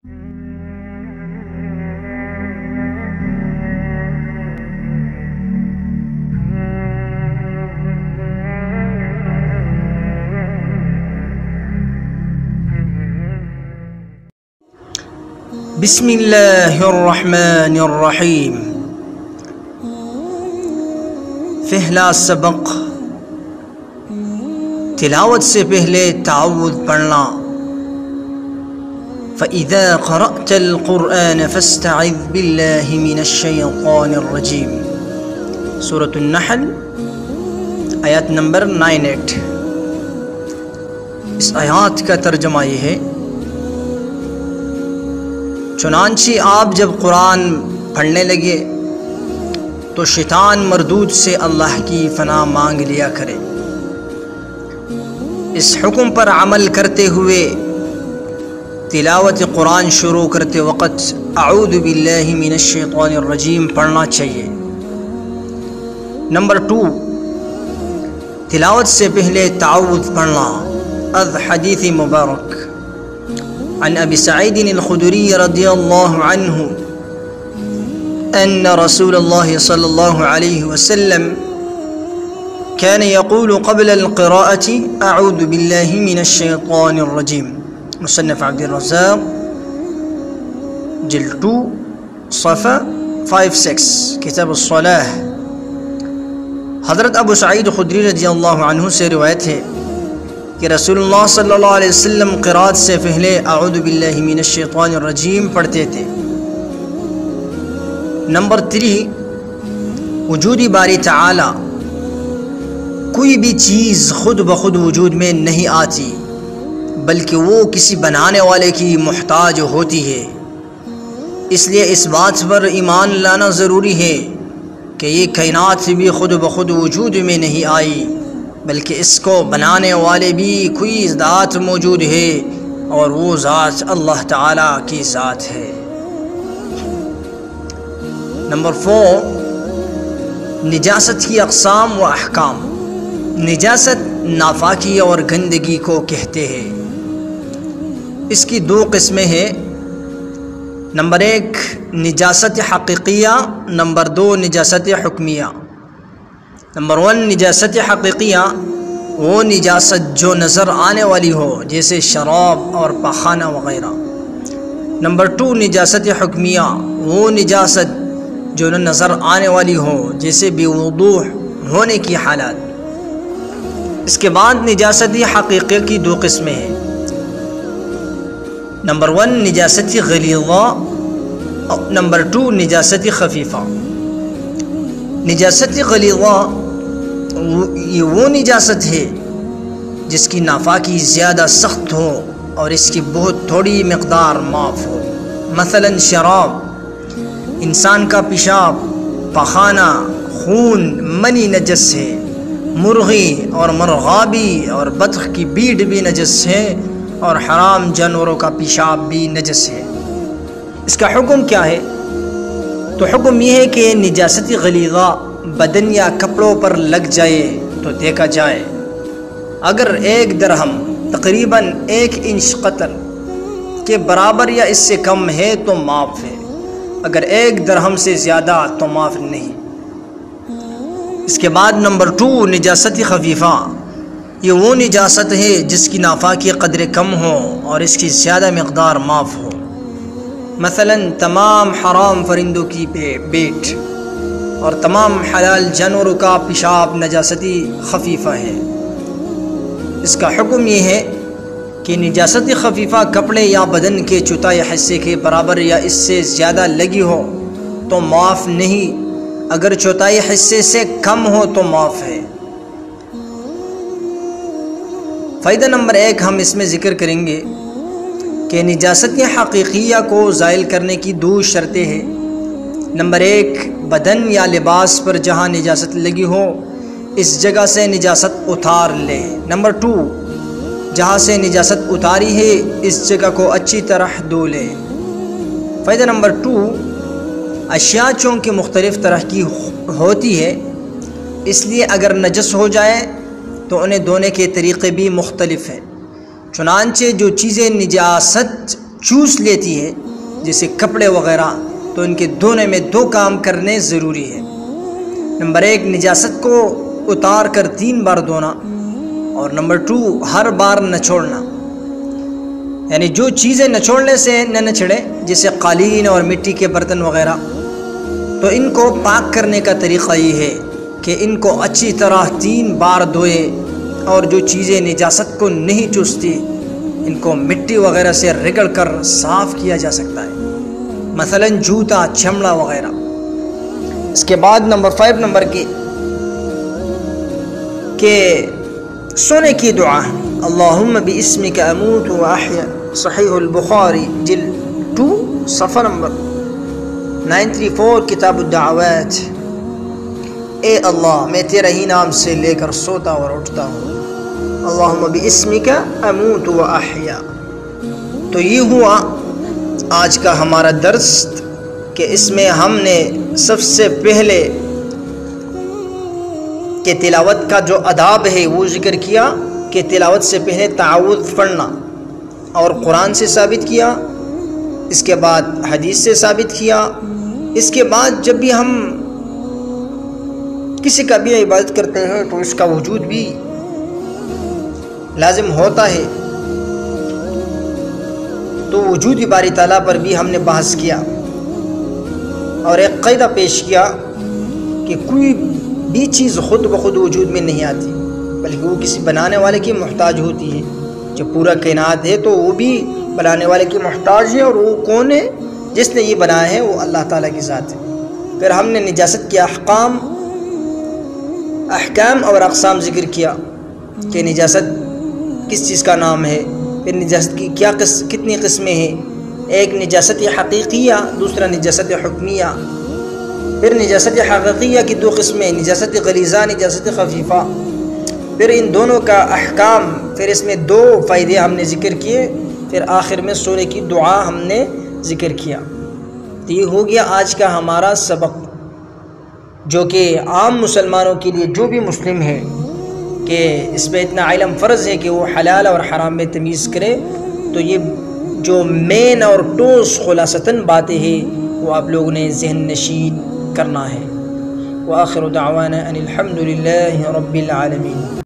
بسم اللہ الرحمن الرحیم۔ پہلا سبق، تلاوت سے پہلے تعوذ پڑھنا۔ فَإِذَا قَرَأْتَ الْقُرْآنَ فَاسْتَعِذْ بِاللَّهِ مِنَ الشَّيْطَانِ الرَّجِيمِ، سورۃ النحل آیت نمبر 98۔ اس آیات کا ترجمہ یہ ہے، چنانچہ آپ جب قرآن پڑھنے لگے تو شیطان مردود سے اللہ کی پناہ مانگ لیا کرے۔ اس حکم پر عمل کرتے ہوئے تلاوت قرآن شروع کرتے وقت اعوذ باللہ من الشیطان الرجیم پڑھنا چاہیے۔ نمبر 2، تلاوت سے پہلے تعوذ پڑھنا۔ حدیث مبارک عن ابی سعید الخدری رضی اللہ عنہ ان رسول اللہ صلی اللہ علیہ وسلم كان يقول قبل القراءة اعوذ باللہ من الشیطان الرجیم، مصنف عبد الرزاق جلد 2 صفحہ 56، کتاب الصلاة۔ حضرت ابو سعید خدری رضی اللہ عنہ سے روایت ہے کہ رسول اللہ صلی اللہ علیہ وسلم قرات سے پہلے اعوذ باللہ من الشیطان الرجیم پڑھتے تھے۔ نمبر 3، وجود باری تعالی، کوئی بھی چیز خود بخود وجود میں نہیں آتی بلکہ وہ کسی بنانے والے کی محتاج ہوتی ہے۔ اس لیے اس بات پر ایمان لانا ضروری ہے کہ یہ کائنات بھی خود بخود وجود میں نہیں آئی بلکہ اس کو بنانے والے بھی کوئی ذات موجود ہے اور وہ ذات اللہ تعالیٰ کی ذات ہے۔ نمبر 4، نجاست کی اقسام و احکام۔ نجاست ناپاکی اور گندگی کو کہتے ہیں۔ اس کی 2 قسمیں ہیں۔ نمبر 1، نجاست حقیقیہ، نمبر 2، نجاست حکمیہ۔ نمبر 1، نجاست حقیقیہ، وہ نجاست جو نظر آنے والی ہو جیسے شراب اور پاخانہ وغیرہ۔ نمبر 2، نجاست حکمیہ، وہ نجاست جو نہ نظر آنے والی ہو جیسے بے وضوح ہونے کی حالات۔ اس کے بعد نجاست حقیقیہ کی 2 قسمیں ہیں۔ نمبر 1، نجاست غلیظہ، نمبر 2، نجاست خفیفہ۔ نجاست غلیظہ یہ وہ نجاست ہے جس کی ناپاکی زیادہ سخت ہو اور اس کی بہت تھوڑی مقدار معاف ہو۔ مثلا شراب، انسان کا پیشاب، پخانہ، خون، منی نجس ہے۔ مرغی اور مرغابی اور بطخ کی بیڈ بھی نجس ہے اور حرام جانوروں کا پیشاب بھی نجس ہے۔ اس کا حکم کیا ہے؟ تو حکم یہ ہے کہ نجاست غلیظہ بدن یا کپڑوں پر لگ جائے تو دیکھا جائے۔ اگر 1 درہم تقریباً 1 انچ قطر کے برابر یا اس سے کم ہے تو معاف ہے، اگر 1 درہم سے زیادہ تو معاف نہیں۔ اس کے بعد نمبر 2، نجاست خفیفہ، یہ وہ نجاست ہے جس کی ناپاکی قدر کم ہو اور اس کی زیادہ مقدار معاف ہو۔ مثلا تمام حرام پرندوں کی بیٹ اور تمام حلال جانوروں کا پیشاب نجاستی خفیفہ ہے۔ اس کا حکم یہ ہے کہ نجاست خفیفہ کپڑے یا بدن کے چوتھائی حصے کے برابر یا اس سے زیادہ لگی ہو تو معاف نہیں، اگر چوتھائی حصے سے کم ہو تو معاف ہے۔ فائدہ نمبر 1 ہم اس میں ذکر کریں گے کہ نجاست حقیقیہ کو زائل کرنے کی 2 شرطیں ہیں۔ نمبر 1، بدن یا لباس پر جہاں نجاست لگی ہو اس جگہ سے نجاست اتار لے۔ نمبر 2، جہاں سے نجاست اتاری ہے اس جگہ کو اچھی طرح دھو لے۔ فائدہ نمبر 2، اشیاء چونکہ مختلف طرح کی ہوتی ہے اس لیے اگر نجس ہو جائے تو انہیں دھونے کے طریقے بھی مختلف ہیں۔ چنانچہ جو چیزیں نجاست چوس لیتی ہے جیسے کپڑے وغیرہ، تو ان کے دھونے میں 2 کام کرنے ضروری ہے۔ نمبر 1 نجاست کو اتار کر 3 بار دھونا، اور نمبر 2 ہر بار نچوڑنا، یعنی جو چیزیں نچوڑنے سے نہ نچڑے جیسے قالین اور مٹی کے برتن وغیرہ، تو ان کو پاک کرنے کا طریقہ یہ ہے کہ ان کو اچھی طرح 3 بار دھوئے، اور جو چیزیں نجاست کو نہیں چوستی ان کو مٹی وغیرہ سے رگڑ کر صاف کیا جا سکتا ہے، مثلا جوتا، چمڑا وغیرہ۔ اس کے بعد نمبر 5 نمبر کی کہ سونے کی دعا، اللہم باسمک اموت و احیا، صحیح البخاری جلد 2 صفحہ نمبر 934 کتاب الدعوات۔ اے اللہ میں تیرا ہی نام سے لے کر سوتا اور اٹھتا ہوں، اللہم باسمک اموت و احیا۔ تو یہ ہوا آج کا ہمارا درس کہ اس میں ہم نے سب سے پہلے کہ تلاوت کا جو آداب ہے وہ ذکر کیا کہ تلاوت سے پہلے تعوذ پڑھنا، اور قرآن سے ثابت کیا، اس کے بعد حدیث سے ثابت کیا۔ اس کے بعد جب بھی ہم کسی کا بھی عبادت کرتے ہیں تو اس کا وجود بھی لازم ہوتا ہے، تو وجود باری تعالیٰ پر بھی ہم نے بحث کیا، اور ایک قاعدہ پیش کیا کہ کوئی بھی چیز خود بخود وجود میں نہیں آتی، بلکہ وہ کسی بنانے والے کی محتاج ہوتی ہے۔ جو پورا کائنات ہے تو وہ بھی بنانے والے کی محتاج ہے، اور وہ کون ہے؟ جس نے یہ بنایا ہے وہ اللہ تعالیٰ کی ذات ہے۔ پھر ہم نے نجاست کے احکام اور اقسام ذکر کیا کہ نجاست کس چیز کا نام ہے، پھر نجاست کی کتنی قسمیں ہیں، ایک نجاست حقیقیہ، دوسرا نجاست حکمیہ۔ پھر نجاست حقیقیہ کی 2 قسمیں، نجاست غلیظہ، نجاست خفیفہ۔ پھر ان دونوں کا احکام، پھر اس میں 2 فائدے ہم نے ذکر کیے، پھر آخر میں سورہ کی دعا ہم نے ذکر کیا۔ تو یہ ہو گیا آج کا ہمارا سبق، جو کہ عام مسلمانوں کے لیے جو بھی مسلم ہے کہ اس پہ اتنا علم فرض ہے کہ وہ حلال اور حرام میں تمیز کرے۔ تو یہ جو مین اور ٹوس خلاصتاً باتیں ہیں وہ آپ لوگوں نے ذہن نشین کرنا ہے۔ وآخر دعوانا ان الحمد للہ رب العالمین۔